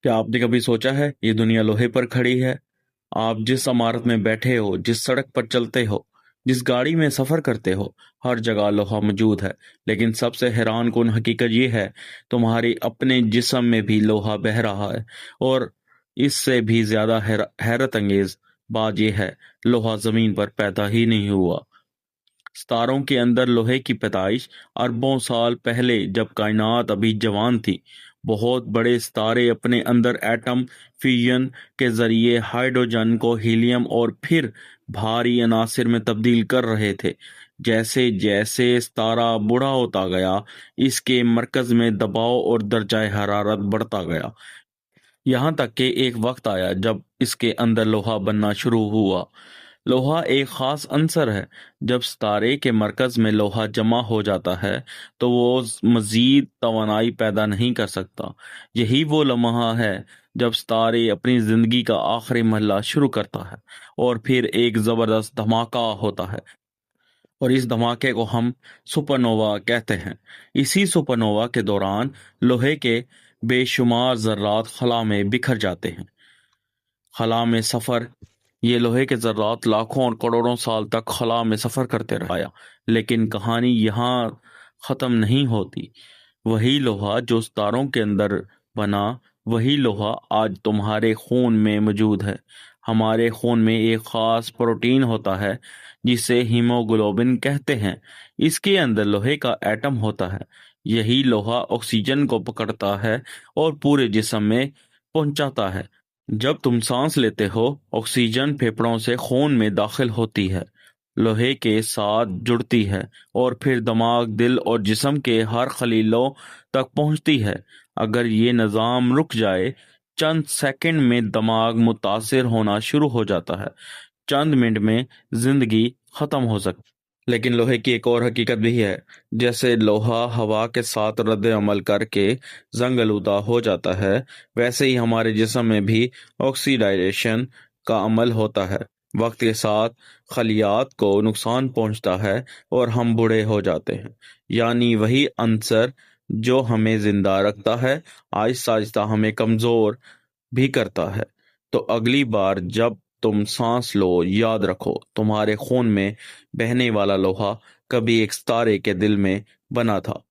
क्या आपने कभी सोचा है ये दुनिया लोहे पर खड़ी है। आप जिस इमारत में बैठे हो, जिस सड़क पर चलते हो, जिस गाड़ी में सफर करते हो, हर जगह लोहा मौजूद है। लेकिन सबसे हैरान कुन हकीकत ये है, तुम्हारी अपने जिस्म में भी लोहा बह रहा है। और इससे भी ज्यादा हैरत अंगेज बात यह है, लोहा जमीन पर पैदा ही नहीं हुआ। सितारों के अंदर लोहे की पैदाइश अरबों साल पहले, जब कायनात अभी जवान थी। बहुत बड़े सितारे अपने अंदर एटम फ्यूजन के जरिए हाइड्रोजन को हीलियम और फिर भारी अनासिर में तब्दील कर रहे थे। जैसे जैसे सितारा बूढ़ा होता गया, इसके मरकज में दबाव और दर्जा हरारत बढ़ता गया। यहाँ तक कि एक वक्त आया जब इसके अंदर लोहा बनना शुरू हुआ। लोहा एक खास अंसर है। जब सितारे के मरकज में लोहा जमा हो जाता है तो वो मजीद तवानाई पैदा नहीं कर सकता। यही वो लम्हा है जब सितारे अपनी जिंदगी का आखिरी मरहला शुरू करता है और फिर एक जबरदस्त धमाका होता है। और इस धमाके को हम सुपरनोवा कहते हैं। इसी सुपरनोवा के दौरान लोहे के बेशुमार जर्रात खला में बिखर जाते हैं। खला में सफर, ये लोहे के जर्रात लाखों और करोड़ों साल तक खला में सफर करते रहा। लेकिन कहानी यहाँ खत्म नहीं होती। वही लोहा जो सितारों के अंदर बना, वही लोहा आज तुम्हारे खून में मौजूद है। हमारे खून में एक खास प्रोटीन होता है जिसे हीमोग्लोबिन कहते हैं। इसके अंदर लोहे का एटम होता है। यही लोहा ऑक्सीजन को पकड़ता है और पूरे जिस्म में पहुंचाता है। जब तुम सांस लेते हो, ऑक्सीजन फेफड़ों से खून में दाखिल होती है, लोहे के साथ जुड़ती है और फिर दिमाग, दिल और जिस्म के हर खलीलों तक पहुंचती है। अगर ये निज़ाम रुक जाए, चंद सेकंड में दिमाग मुतासिर होना शुरू हो जाता है। चंद मिनट में जिंदगी खत्म हो सकती। लेकिन लोहे की एक और हकीकत भी है। जैसे लोहा हवा के साथ रद्द अमल करके जंग आलूदा हो जाता है, वैसे ही हमारे जिस्म में भी ऑक्सीडाइजेशन का अमल होता है। वक्त के साथ खलियात को नुकसान पहुंचता है और हम बूढ़े हो जाते हैं। यानी वही अंसर जो हमें जिंदा रखता है, आहिस्ता आहिस्ता हमें कमजोर भी करता है। तो अगली बार जब तुम सांस लो, याद रखो तुम्हारे खून में बहने वाला लोहा कभी एक सितारे के दिल में बना था।